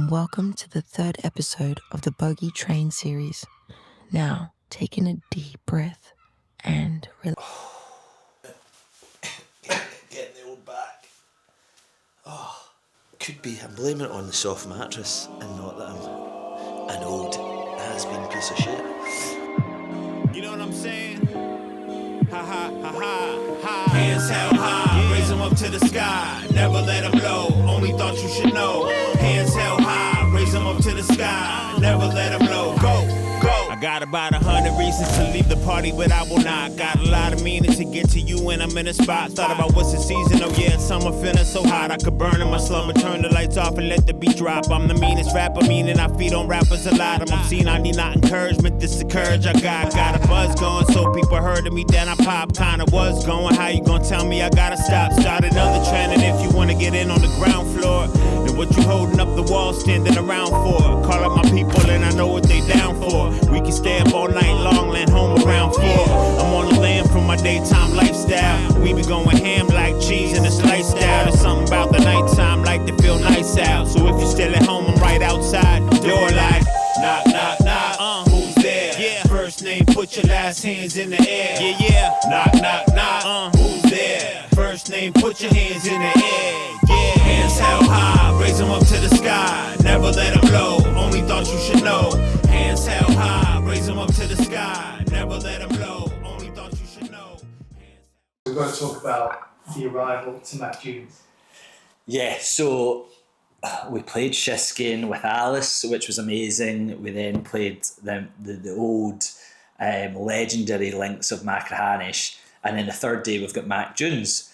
and welcome to the third episode of the Bogey Train series. Now, taking a deep breath and Getting the old back. Could be. I'm blaming it on the soft mattress and not that I'm an old has-been piece of shit. You know what I'm saying? Ha ha ha ha ha. Hands held high, raise them up to the sky. Never let them low, only thought you should know. Hands held high, raise them up to the sky. Never let them low, go, go. I got about 100 reasons to leave the party, but I will not. Got a lot of meaning to get to you when I'm in a spot. Thought about what's the season, oh yeah, it's summer feeling so hot. I could burn in my slumber, turn the lights off and let the beat drop. I'm the meanest rapper, meaning I feed on rappers a lot. I'm obscene, I need not encouragement, this the courage I got. Got a buzz going, so people heard of me, then I pop. Kinda was going, how you gonna tell me I gotta stop? Start another trend, and if you wanna get in on the ground floor, then what you holding up the wall standing around for? Call up my people and I know what they down for. We can stay up all night long, land home around 4. I'm on the land from my daytime lifestyle. We be going ham like cheese in a slice style. There's something about the nighttime like to feel nice out. So if you're still at home, I'm right outside the door like knock, knock, knock. Who's there? Yeah. First name, put your last hands in the air. Yeah, yeah. Knock, knock, knock. Who's there? First name, put your hands in the air. Yeah. Hands held high, raise them up to the sky. Never let them low, only thought you should know. Hands held high, raise them up to the sky. Never let them low, only thought you should know. We've got to talk about the arrival to Machrihanish. Yeah, so we played Shiskin with Alice, which was amazing. We then played the old legendary links of Machrihanish, and then the third day we've got Mac Dunes.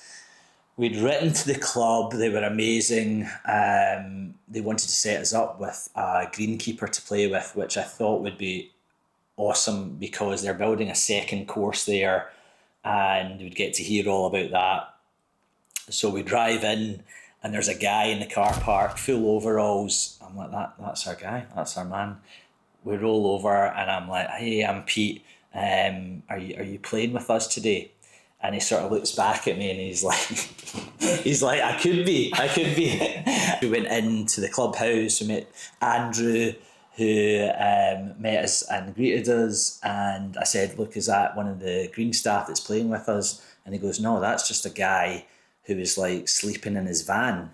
We'd written to the club, they were amazing. They wanted to set us up with a greenkeeper to play with, which I thought would be awesome because they're building a second course there and we'd get to hear all about that. So we drive in and there's a guy in the car park, full overalls. I'm like, that's our guy, that's our man. We roll over and I'm like, hey, I'm Pete. Are you playing with us today? And he sort of looks back at me and he's like, I could be. We went into the clubhouse, we met Andrew, who met us and greeted us. And I said, look, is that one of the green staff that's playing with us? And he goes, no, that's just a guy who was like sleeping in his van.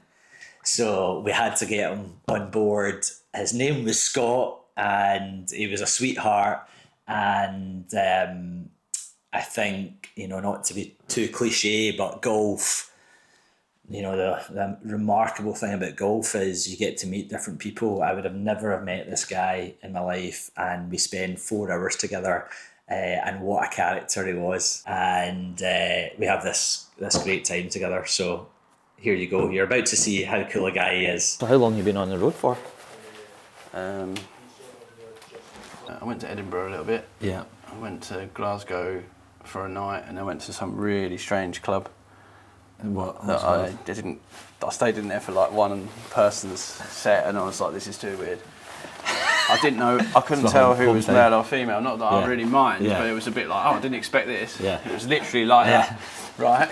So we had to get him on board. His name was Scott and he was a sweetheart. And I think, not to be too cliche, but golf, the remarkable thing about golf is you get to meet different people. I would have never have met this guy in my life, and we spent 4 hours together, and what a character he was. And we have this great time together. So here you go. You're about to see how cool a guy he is. So how long have you been on the road for? I went to Edinburgh a little bit. Yeah. I went to Glasgow for a night, and I went to some really strange club. And what? I stayed in there for like one person's set, and I was like, this is too weird. I didn't know. I couldn't tell who was male or female. Not that I really mind, but it was a bit like, I didn't expect this. Yeah. It was literally like that, right?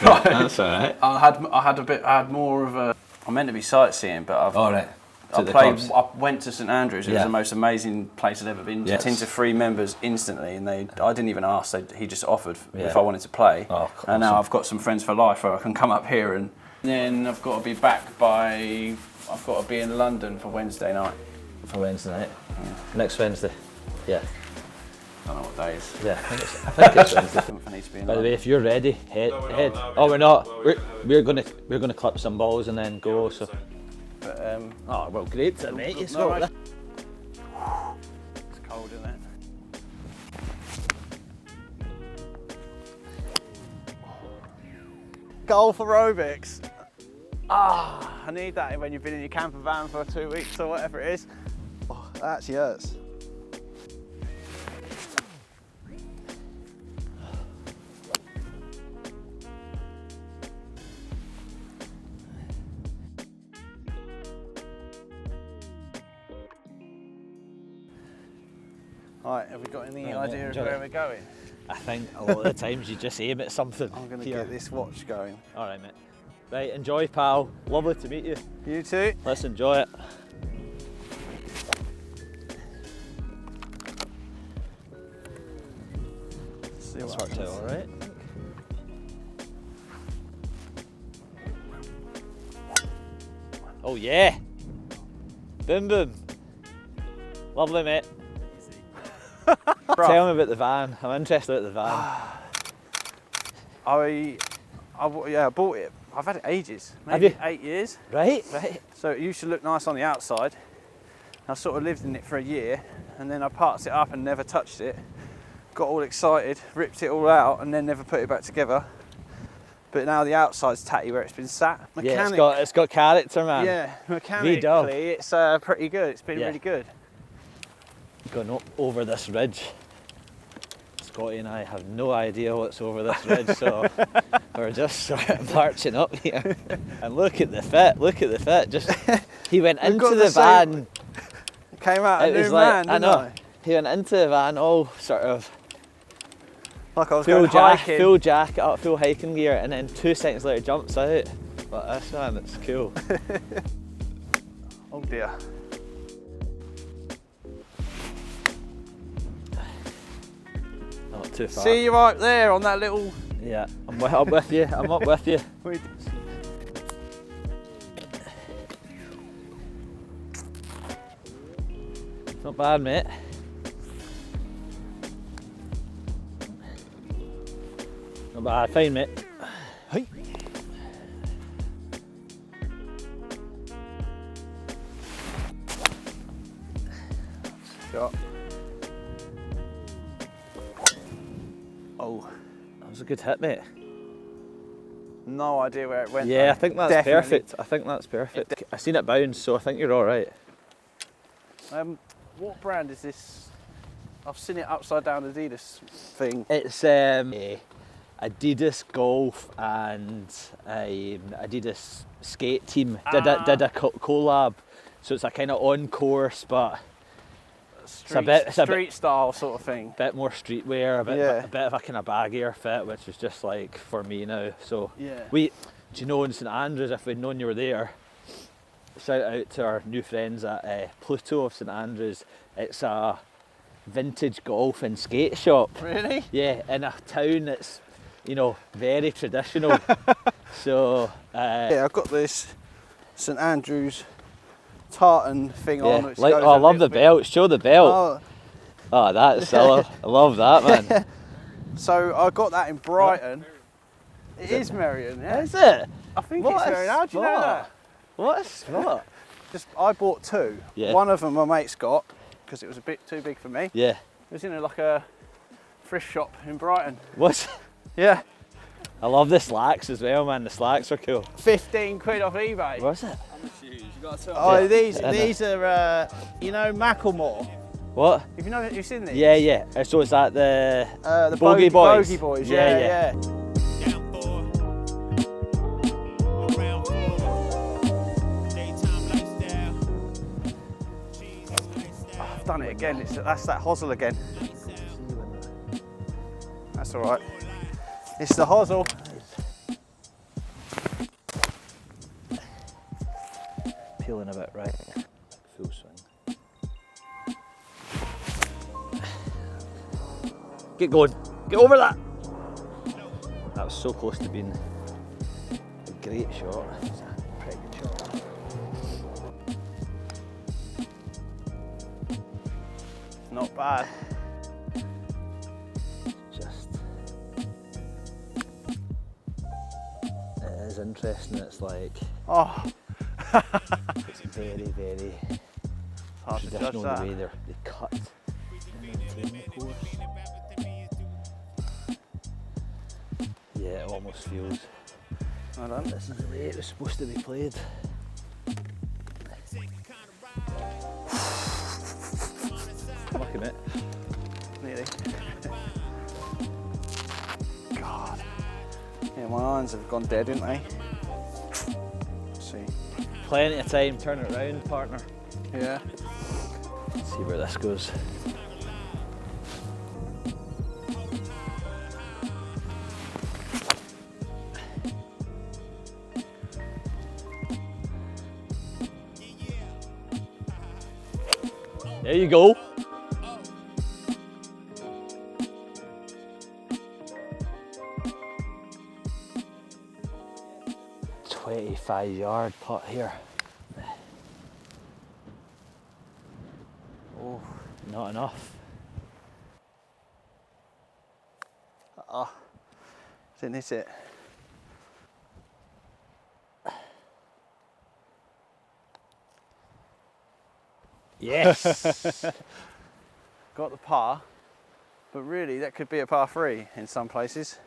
Right. That's all right. I had more of a. I'm meant to be sightseeing, but I've. All right. I went to St Andrews. It was the most amazing place I'd ever been to. Yes. Into 3 members instantly, and I didn't even ask. He just offered if I wanted to play. Oh, and now I've got some friends for life where I can come up here, and then I've got to be back I've got to be in London for Wednesday night. For Wednesday night? Yeah. Next Wednesday? Yeah. I don't know what day it is. Yeah, I think it's Wednesday. I need to be in By the London. way, if you're ready, head. Oh, we're not. We're gonna clip some balls and then go. So. But, Oh well, great to meet you. It's cold, isn't it? Golf aerobics. I need that when you've been in your camper van for 2 weeks or whatever it is. Oh, that actually hurts. Right, have we got any idea of where we're going? I think a lot of the times you just aim at something. I'm going to get this watch going. All right, mate. Right, enjoy, pal. Lovely to meet you. You too. Let's enjoy it. See It's what worked out happens. all right. Oh yeah! Boom boom. Lovely, mate. Tell me about the van. I'm interested about the van. I bought it. I've had it ages, Have maybe you? 8 years. Right. So it used to look nice on the outside. I sort of lived in it for a year, and then I parked it up and never touched it. Got all excited, ripped it all out, and then never put it back together. But now the outside's tatty where it's been sat. Yeah, it's got character, man. Yeah, V-dub. mechanically it's pretty good. It's been really good. Going over this ridge. Scotty and I have no idea what's over this ridge, so we're just sort of marching up here. And look at the fit. Just he went We've into got the van. same- Came out a It was new like man, I didn't know. I? He went into the van all sort of Like I was full going hiking. full jacket up, full hiking gear, and then 2 seconds later jumps out. But this man, it's cool. Oh dear. Not too far. See you right there on that little. Yeah, I'm up with you. I'm up with you. Not bad, mate. Not bad, fine, mate. Hey. Shot. Oh, That was a good hit, mate. no idea where it went. Yeah, though. I think that's Definitely. perfect. I think that's perfect. I seen it bounce, so I think you're all right. What brand is this? I've seen it upside down Adidas thing. It's Adidas Golf and Adidas Skate team did a collab, so it's a kind of on course, but Street style sort of thing. bit more streetwear, a Yeah. bit of a kind of baggier fit, which is just like for me now. So Yeah. do you know, in St Andrews, if we'd known you were there, shout out to our new friends at Pluto of St Andrews. It's a vintage golf and skate shop. Really? Yeah, in a town that's, you know, very traditional. So Yeah, I've got this St Andrews tartan thing yeah, on. Which like, goes oh, I a love little the bit- belt. Show the belt. Oh, Oh, that's I love that, man. so I got that in Brighton. It is Merion, yeah. Is it? I think What it's a Merion. How do you know spot. that? What a spot. I bought two. Yeah. One of them my mate's got because it was a bit too big for me. Yeah. It was in like a thrift shop in Brighton. What's? Yeah. I love the slacks as well, man. The slacks are cool. 15 quid off eBay. What's it? Oh, Yeah. these I know. these are you know Macklemore. What? If you've seen these? Yeah, yeah. So is that the Bogey Boys? Bogey Boys. Yeah, Yeah, yeah. Down 4, around 4, daytime lifestyle. Jesus lifestyle. I've done it again. That's that hosel again. That's all right. It's the hosel. Peeling a bit, right? Full swing. Get going. Get over that. That was so close to being a great shot. It's a pretty good shot. Not bad. Just it is interesting. It's like Oh, it's very, very hard to judge traditional that. the way they cut. Yeah, it almost feels Well done. this is the way it was supposed to be played. Lucky mate. Nearly. God. Yeah, my irons have gone dead, didn't they? Let's see. Plenty of time, turn it round, partner. Yeah. Let's see where this goes. There you go. "25-yard putt here." Oh, not enough. Didn't hit it. Yes. Got the par, but really that could be a par 3 in some places.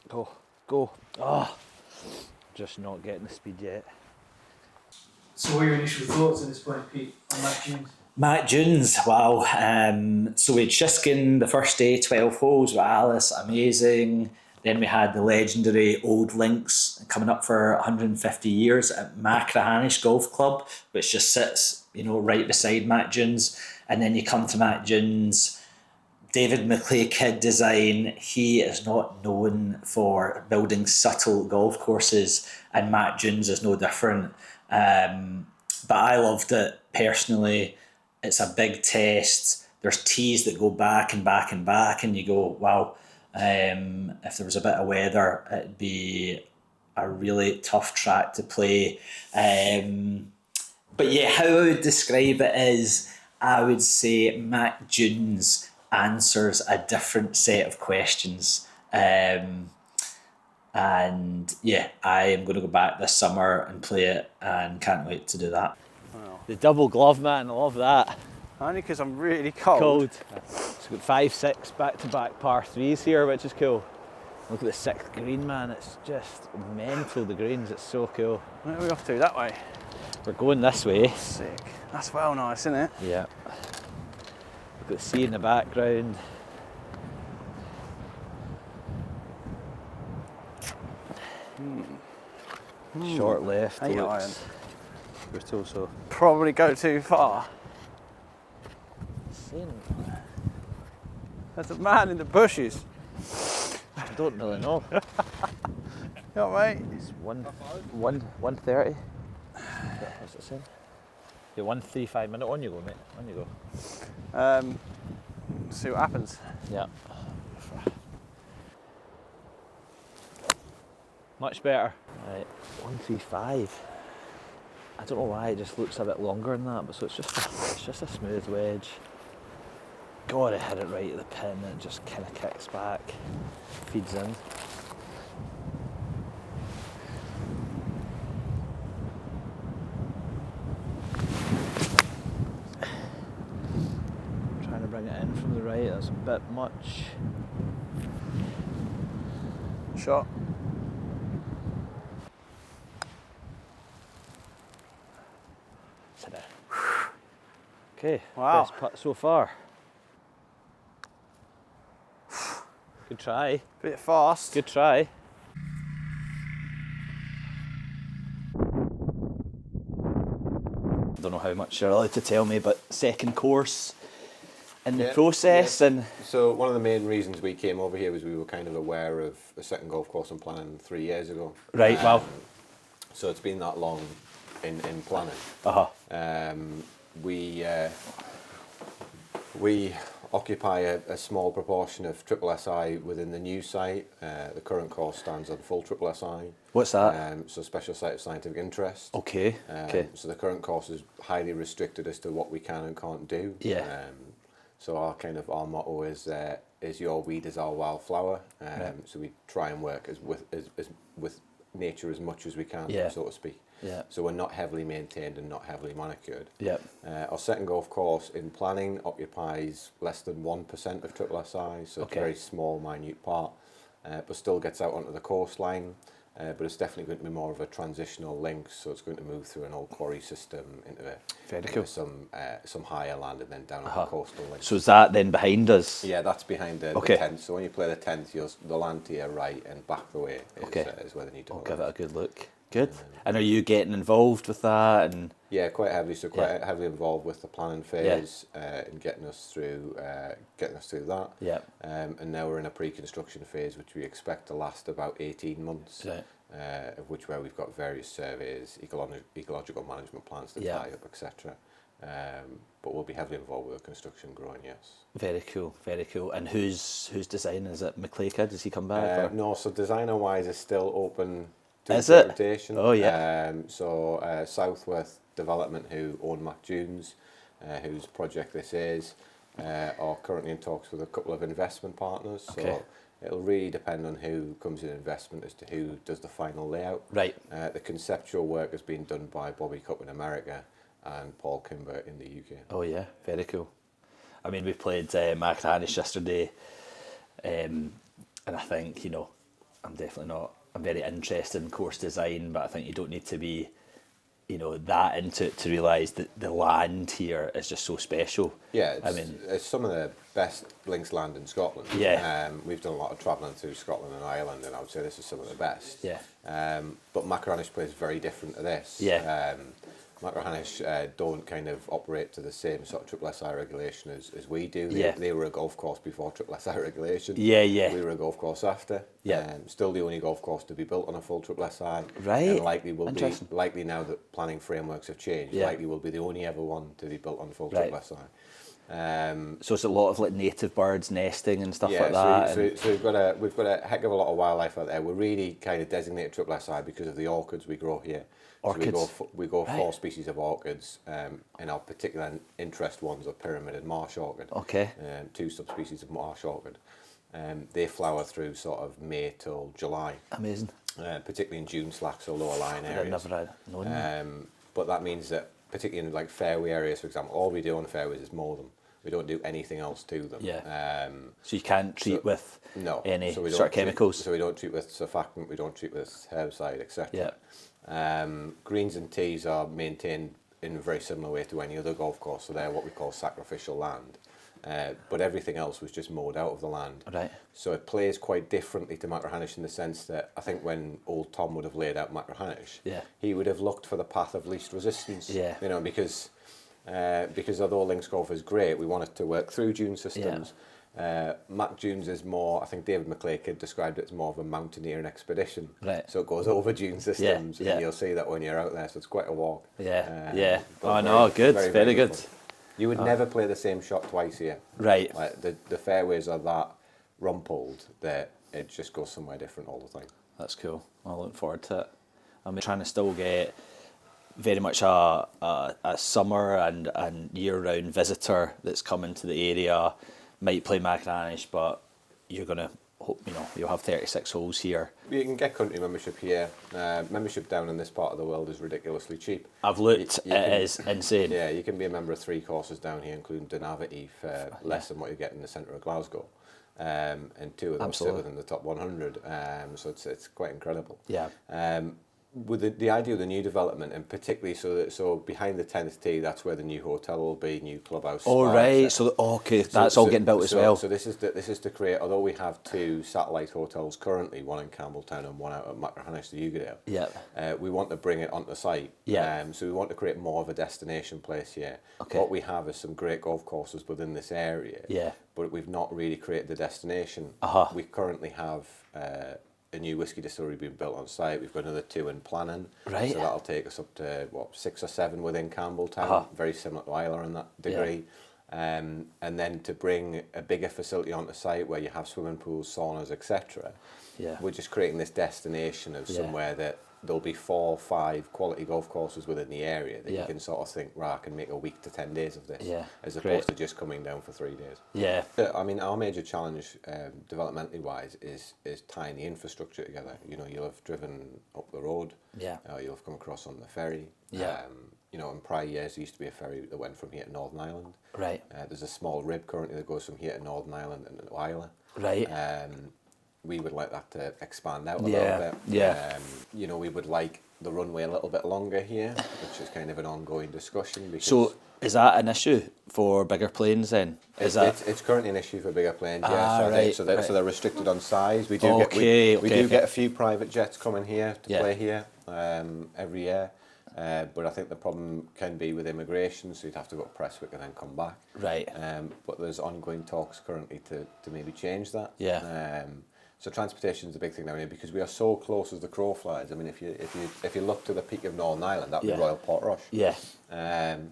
Go, go. Oh, just not getting the speed yet. So what are your initial thoughts at this point, Pete, on Matt James? Matt Dunes, wow. So we had Shiskin the first day, 12 holes with Alice, amazing. Then we had the legendary Old Links coming up for 150 years at Machrihanish Golf Club, which just sits, right beside Matt Dunes. And then you come to Matt Dunes, David McClay kid design. He is not known for building subtle golf courses, and Matt Dunes is no different. But I loved it personally. It's a big test. There's tees that go back and back and back, and you go, wow, if there was a bit of weather, it'd be a really tough track to play. But yeah, how I would describe it is, I would say Matt Dunes answers a different set of questions. And yeah, I am going to go back this summer and play it, and can't wait to do that. The double glove, man, I love that. Only because I'm really cold. Cold. So we've got 5, 6 back-to-back par 3s here, which is cool. Look at the 6th green, man. It's just mental, the greens. It's so cool. Where are we off to? That way? We're going this way. Sick. That's well nice, isn't it? Yeah. Look at the sea in the background. Short left. 8 looks- iron. We're still so. Probably go too far. There's a man in the bushes. I don't really know. You all right, mate? It's 1:30. What's it saying? Yeah, 1:35 minute. On you go, mate. On you go. See what happens. Yeah. Much better. Right, 135. I don't know why it just looks a bit longer than that, but so it's just a smooth wedge. God, I hit it right at the pin and it just kind of kicks back, feeds in. Trying to bring it in from the right, that's a bit much. Shot. Okay, Wow. best putt so far. Good try. Bit fast. Good try. I don't know how much you're allowed to tell me, but second course in the process, and So one of the main reasons we came over here was we were kind of aware of a second golf course and planning 3 years ago. right, well, So it's been that long in planning. We occupy a small proportion of triple SI within the new site. The current course stands on full triple SI. what's that? So special site of scientific interest. Okay, okay. So the current course is highly restricted as to what we can and can't do. Yeah. So our motto is your weed is our wildflower. So we try and work with nature as much as we can, Yeah. so to speak. Yeah. So we're not heavily maintained and not heavily manicured. Yep. Our second golf course in planning occupies less than 1% of triple SI, so it's Okay. a very small, minute part, but still gets out onto the coastline. But it's definitely going to be more of a transitional link, so it's going to move through an old quarry system into some higher land and then down on the coastal link. So is that then behind us? Yeah, that's behind the Okay. 10th. So when you play the 10th, the land to your right and back the way is where they need to I'll go. give it a good look. Good. And are you getting involved with that? And yeah, quite heavily. So quite heavily involved with the planning phase in getting us through that. Yeah. And now we're in a pre-construction phase, which we expect to last about 18 months. Right. Of which where we've got various surveys, ecological management plans to tie up, etc. But we'll be heavily involved with the construction growing, yes. Very cool, very cool. And who's designing? Is it McLeod? Does he come back? No, so designer-wise is still open to Is it? interpretation. Oh, yeah. So Southworth Development, who own Machrihanish, whose project this is, are currently in talks with a couple of investment partners. Okay. So it'll really depend on who comes in investment as to who does the final layout. Right. The conceptual work has been done by Bobby Cup in America and Paul Kimber in the UK. Oh yeah, very cool. I mean, we played Machrihanish yesterday, and I think, you know, I'm very interested in course design, but I think you don't need to be, you know, that into it to realise that the land here is just so special. Yeah, it's some of the best links land in Scotland. Yeah. We've done a lot of travelling through Scotland and Ireland, and I would say this is some of the best. Yeah. But Machrihanish plays very different to this. Yeah. Machrihanish don't kind of operate to the same sort of triple SI regulation as we do. Yeah. They were a golf course before triple SI regulation. Yeah, yeah. We were a golf course after. Yeah. Still the only golf course to be built on a full triple SI. Right. And likely will be, Interesting. likely now that planning frameworks have changed, Yeah. likely will be the only ever one to be built on full Right. triple SI. So it's a lot of like native birds nesting and stuff like that. So we've got a heck of a lot of wildlife out there. We're really kind of designated triple SI because of the orchids we grow here. Orchids. So we grow Right. 4 species of orchids, and our particular interest ones are pyramid and marsh orchid. Okay. 2 subspecies of marsh orchid. They flower through sort of May till July. Amazing. Particularly in June slacks, so lower lying I've areas. never had known that. But that means that particularly in like fairway areas, for example, all we do on fairways is mow them. We don't do anything else to them. Yeah. So you can't treat with any so we sort of don't chemicals. So we don't treat with surfactant, we don't treat with herbicide, etc. Yeah. Greens and tees are maintained in a very similar way to any other golf course, so they're what we call sacrificial land. But everything else was just mowed out of the land. Right. So it plays quite differently to Machrihanish in the sense that I think when old Tom would have laid out Machrihanish, he would have looked for the path of least resistance. Yeah. You know, because although links golf is great, we want it to work through dune systems. Mac Dunes is more, I think David McLeod described it as more of a mountaineering expedition. Right. So it goes over dune systems, Yeah. and you'll see that when you're out there. So it's quite a walk. Yeah. But Oh no, good. Very good. beautiful. You would never play the same shot twice here. Right. Like the fairways are that rumpled that it just goes somewhere different all the time. That's cool. I look forward to it. I'm trying to still get very much a summer and year-round visitor that's coming to the area. Might play Machrihanish, but you're gonna hope, you know, you'll have 36 holes here. You can get country membership here. Membership down in this part of the world is ridiculously cheap. I've looked. It is insane. Yeah, you can be a member of 3 courses down here, including Dunavity, for less than what you get in the centre of Glasgow. And 2 of them sit within the top 100. So it's quite incredible. Yeah. With the idea of the new development, and particularly so behind the 10th tee, that's where the new hotel will be, new clubhouse. Oh spa, right, etc. so okay, that's all getting built as well. So this is to create. Although we have 2 satellite hotels currently, one in Campbelltown and one out at Machrihanish, the Ugadale. Yeah. We want to bring it onto site. Yeah. So we want to create more of a destination place here. Okay. What we have is some great golf courses within this area. Yeah. But we've not really created the destination. We currently have a new whiskey distillery being built on site. We've got another 2 in planning. Right. So that'll take us up to 6 or 7 within Campbelltown. Very similar to Isla in that degree. And then to bring a bigger facility onto site where you have swimming pools, saunas, etc. Yeah. We're just creating this destination of somewhere that there'll be 4 or 5 quality golf courses within the area that you can sort of think, right, I can make a week to 10 days of this, as opposed to just coming down for 3 days. Yeah. I mean, our major challenge, developmentally wise, is tying the infrastructure together. You know, you'll have driven up the road. Yeah. You'll have come across on the ferry. Yeah. You know, in prior years, there used to be a ferry that went from here to Northern Ireland. Right. There's a small rib currently that goes from here to Northern Ireland and to Isla. Right. We would like that to expand out a little bit. Yeah. You know, we would like the runway a little bit longer here, which is kind of an ongoing discussion. Because So is that an issue for bigger planes then? it's currently an issue for bigger planes, yeah. So, right, so they're restricted on size. We do get a few private jets coming here to play here. every year. But I think the problem can be with immigration, so you'd have to go to Prestwick and then come back. Right. But there's ongoing talks currently to maybe change that. Yeah. So transportation is a big thing down here because we are so close as the crow flies. I mean, if you look to the peak of Northern Ireland, that'd be Royal Portrush. Yeah.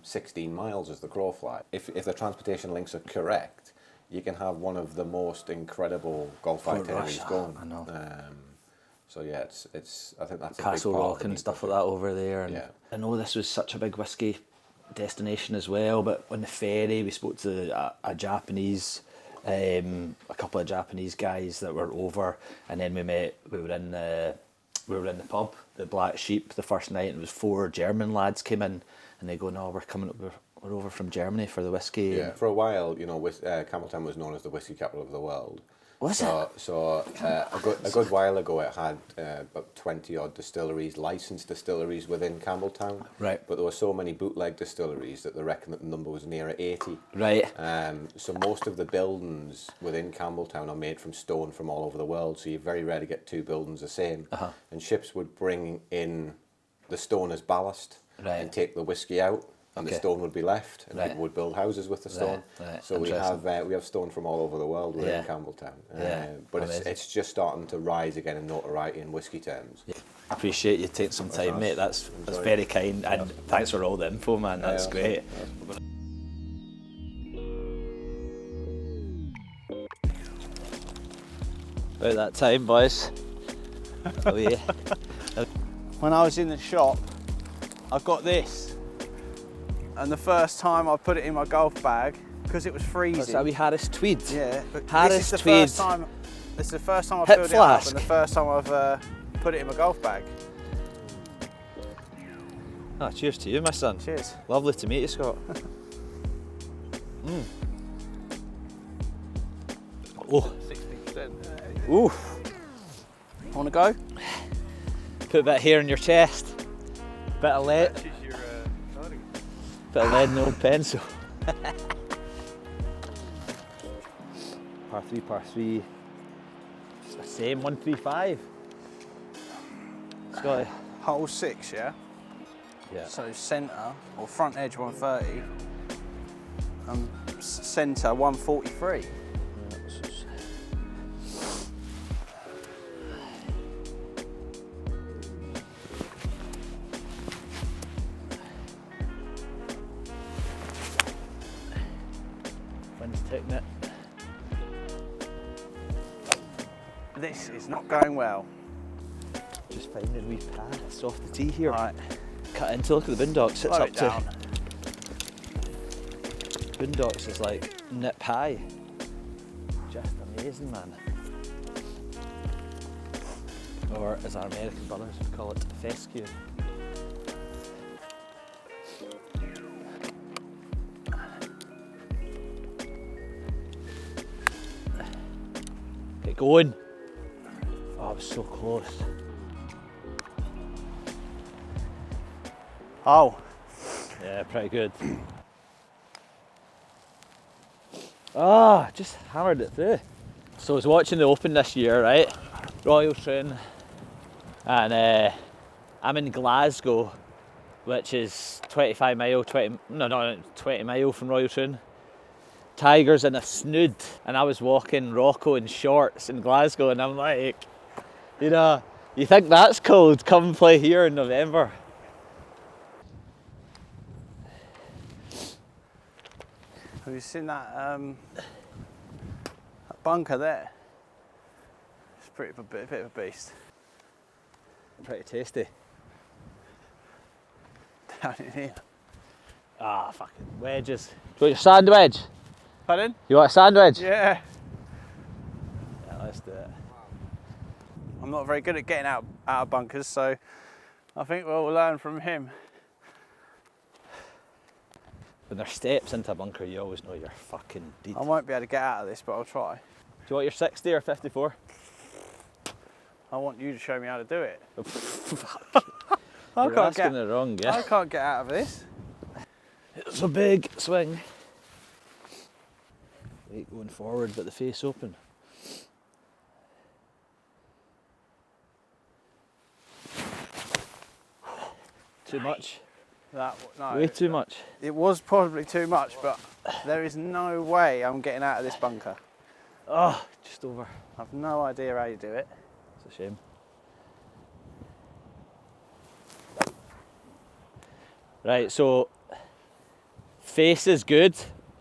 16 miles as the crow flies. If the transportation links are correct, you can have one of the most incredible golf itineraries going. I know. So yeah, it's. I think that's Castle a big part Rock and stuff like that over there. And yeah. I know this was such a big whiskey destination as well, but on the ferry we spoke to a Japanese, a couple of Japanese guys that were over, and then we were in the pub, the Black Sheep, the first night, and it was 4 German lads came in, and they go, "No, we're over from Germany for the whiskey." Yeah, for a while, Campbelltown was known as the whiskey capital of the world. Was it? So a good while ago, it had about 20 odd distilleries, licensed distilleries within Campbelltown. Right. But there were so many bootleg distilleries that they reckon that the number was nearer 80. Right. So most of the buildings within Campbelltown are made from stone from all over the world. So you very rarely get 2 buildings the same. Uh-huh. And ships would bring in the stone as ballast and take the whiskey out. And the stone would be left, and people would build houses with the stone. Right. So we have stone from all over the world within Campbelltown. But it's just starting to rise again in notoriety in whiskey terms. Yeah. I appreciate you taking some time, mate. That's very kind, and thanks for all the info, man. That's great. About that time, boys. Oh yeah. When I was in the shop, I got this. And the first time I put it in my golf bag, because it was freezing. What's that wee Harris tweed? Yeah. Harris this is the tweed. This is the first time I've Hip filled flask. it up, and the first time I've put it in my golf bag. Ah, cheers to you, my son. Cheers. Lovely to meet you, Scott. Oh. 60%. Ooh. Want to go? Put a bit of hair in your chest. Bit of lead. Bit of lead in the old pencil. par 3. It's the same, 135. Scotty. Hole 6, yeah? Yeah. So centre, or front edge 130, and centre 143. Wind's taking it. This is not going well. Just finding a wee path off the tee here. Right. Cut into, look at the boondocks. It's Slow up it down. to boondocks is like nip high. Just amazing, man. Or as our American brothers would call it, fescue. Get going. Oh, I was so close. Oh. Yeah, pretty good. Ah, just hammered it through. So I was watching the Open this year, right? Royal Train. And I'm in Glasgow, which is 20 mile from Royal Train. Tigers in a snood, and I was walking Rocco in shorts in Glasgow, and I'm like, you think that's cold? Come play here in November. Have you seen that bunker there? It's a bit of a beast. Pretty tasty. Down in here. Ah, fucking wedges. Do you want your sandwich? Pardon? You want a sandwich? Yeah. Yeah, let's do it. I'm not very good at getting out of bunkers, so I think we'll learn from him. When there's steps into a bunker, you always know you're fucking beat. I won't be able to get out of this, but I'll try. Do you want your 60 or 54? I want you to show me how to do it. You're asking it wrong, yeah. I can't get out of this. It's a big swing. Weight going forward, but the face open. too much. No, Way too much. it was probably too much, but there is no way I'm getting out of this bunker. Oh, just over. I've no idea how you do it. It's a shame. Right, so face is good.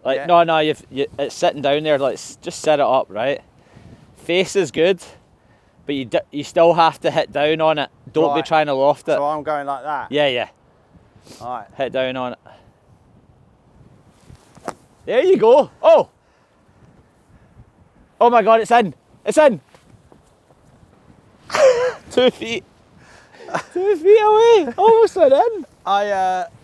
Like Yeah. no, it's sitting down there. Like just set it up, right? Face is good, but you still have to hit down on it. Don't be Right. trying to loft it. So I'm going like that. Yeah. Alright. Hit down on it. There you go. Oh! Oh my god, it's in! It's in! 2 feet. 2 feet away! Almost went in!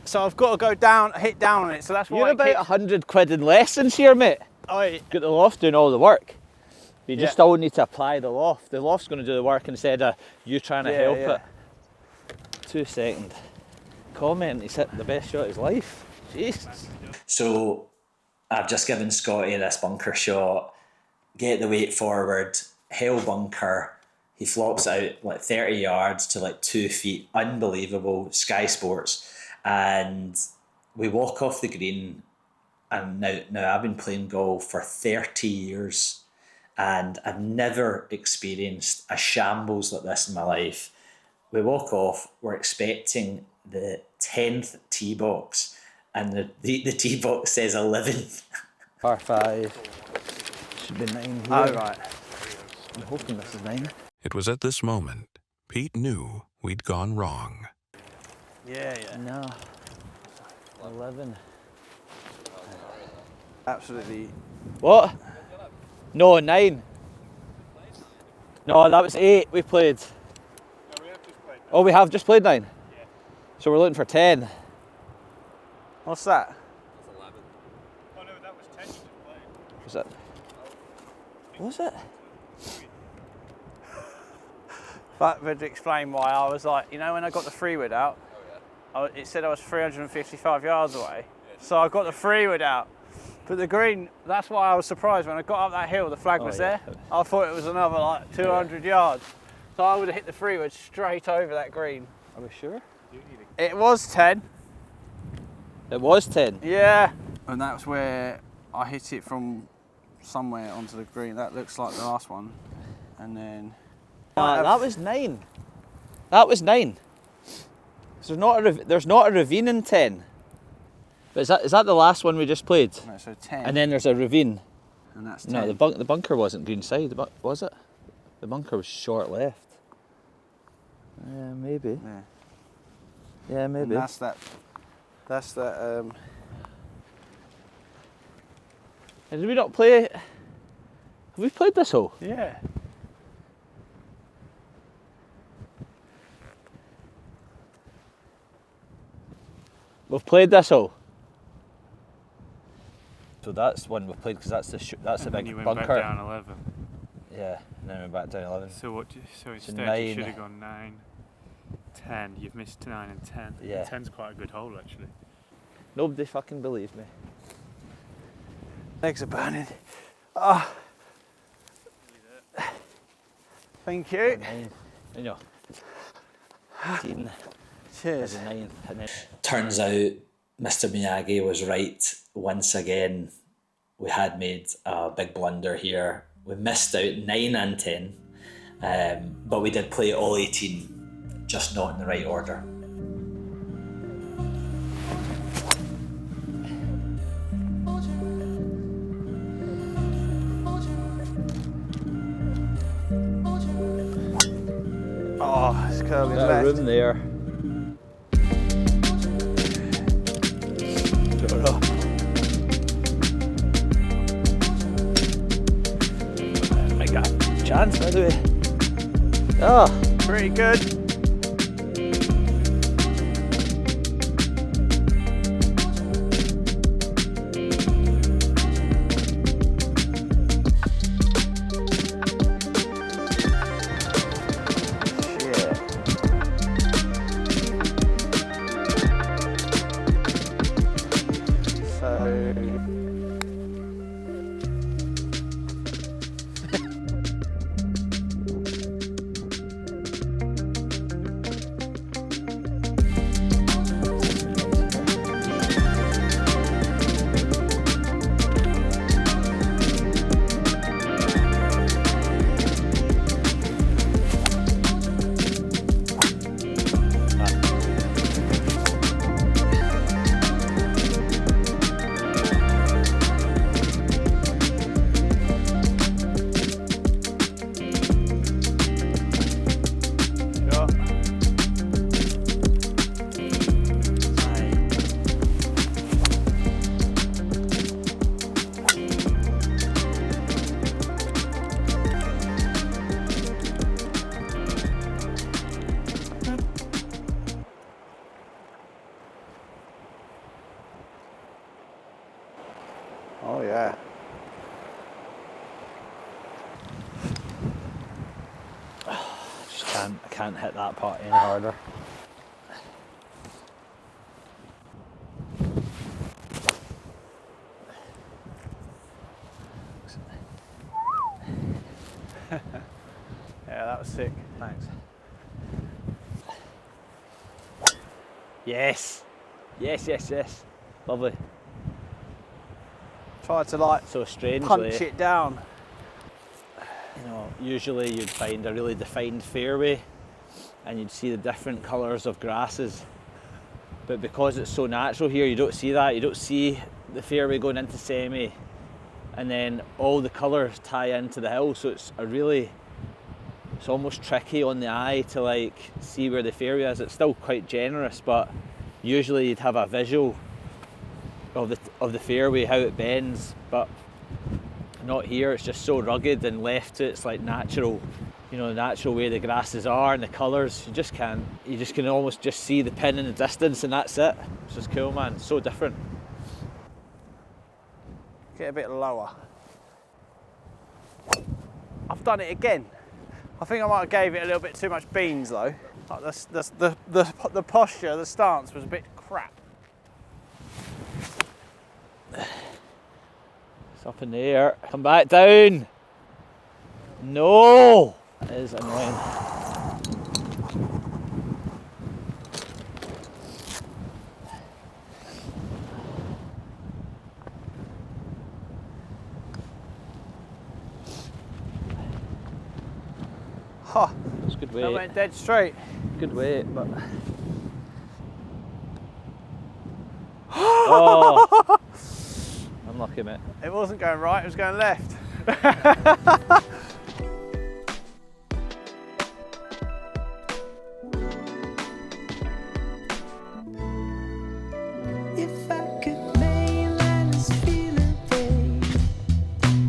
So I've got to go down, hit down on it, so that's why You're it about keeps... 100 quid in lessons here, mate. Oi. Got the loft doing all the work. You Yeah. just still need to apply the loft. The loft's going to do the work instead of you trying to help it. 2 seconds. Comment, he's hit the best shot of his life. Jesus. So I've just given Scotty this bunker shot, get the weight forward, hell bunker, he flops out like 30 yards to like 2 feet, unbelievable, Sky Sports, and we walk off the green, and now I've been playing golf for 30 years and I've never experienced a shambles like this in my life. We walk off, we're expecting the 10th tee box, and the tee box says 11th. Par 5. Should be 9 here. Oh, right. I'm hoping this is 9. It was at this moment Pete knew we'd gone wrong. Yeah. No. 11. Absolutely. What? No, 9. No, that was 8 we played. Oh, we have just played 9? Yeah. So we're looking for 10. What's that? Oh no, that was 10 you just played. Was it? Was it? That would explain why I was like, you know, when I got the freewood out, it said I was 355 yards away. So I got the freewood out. But the green, that's why I was surprised when I got up that hill, the flag was there. I thought it was another like 200 yards. So I would have hit the freewood straight over that green. Are we sure? It was 10. It was 10. Yeah. And that's where I hit it from somewhere onto the green. That looks like the last one. And then... that was 9. That was 9. So there's not a ravine in 10. But is that the last one we just played? No, so 10. And then there's a ravine. And that's 10. No, the bunker wasn't green side, was it? The bunker was short left. Yeah, maybe. Yeah. Yeah, maybe. And that's that. And did we not play? Have we played this hole? Yeah. We've played this hole. So that's one we've played because that's the big You went bunker. back down 11. Yeah, and then we went back down 11. So instead you 9. should have gone 9, 10. You've missed 9 and 10. Yeah. 10's quite a good hole actually. Nobody fucking believed me. Legs are burning. Oh. Thank you. 9. You know. 10. Cheers. As a 9th, and then Turns out Mr. Miyagi was right once again. We had made a big blunder here. We missed out 9 and 10, but we did play all 18, just not in the right order. Oh, it's curling got a left. room there. Don't know. I got a chance, by the way. Oh, Pretty good. Oh yeah. I can't hit that part any harder. Yeah, that was sick. Thanks. Yes. Yes. Lovely. Tried to like So strangely, punch it down. you know, usually you'd find a really defined fairway and you'd see the different colours of grasses. But because it's so natural here, you don't see that. You don't see the fairway going into semi and then all the colours tie into the hill. So it's almost tricky on the eye to like see where the fairway is. It's still quite generous, but usually you'd have a visual of the fairway, how it bends, but not here. It's just so rugged and left to its like natural, you know, the natural way the grasses are and the colours. You just can almost just see the pin in the distance and that's it. It's just cool, man. So different. Get a bit lower. I've done it again. I think I might have gave it a little bit too much beans though. Like the posture, the stance was a bit crap. It's up in the air. Come back down. No! That is annoying. Huh. It's good That weight. went dead straight. Good weight, but. Oh! Unlucky, mate. It wasn't going right, it was going left. If I could mainline this feeling, babe,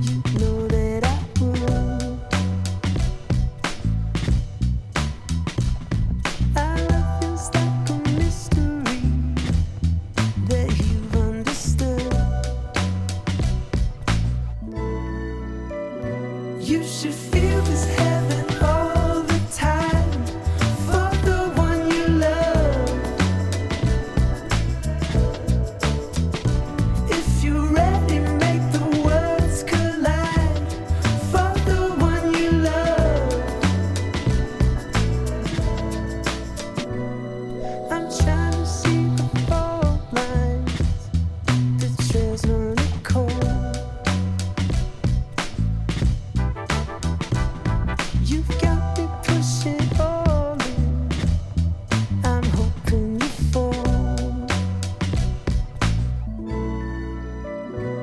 you know that I would. Our love feels like a mystery that you've understood. You should feel this heaven all the time for the one you love. If you're ready, make the worlds collide for the one you love. I'm trying to see the fault lines, the trails running cold. You've got me pushing all in. I'm hoping you fall.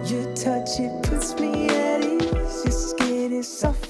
Your touch, it puts me at ease. Your skin is soft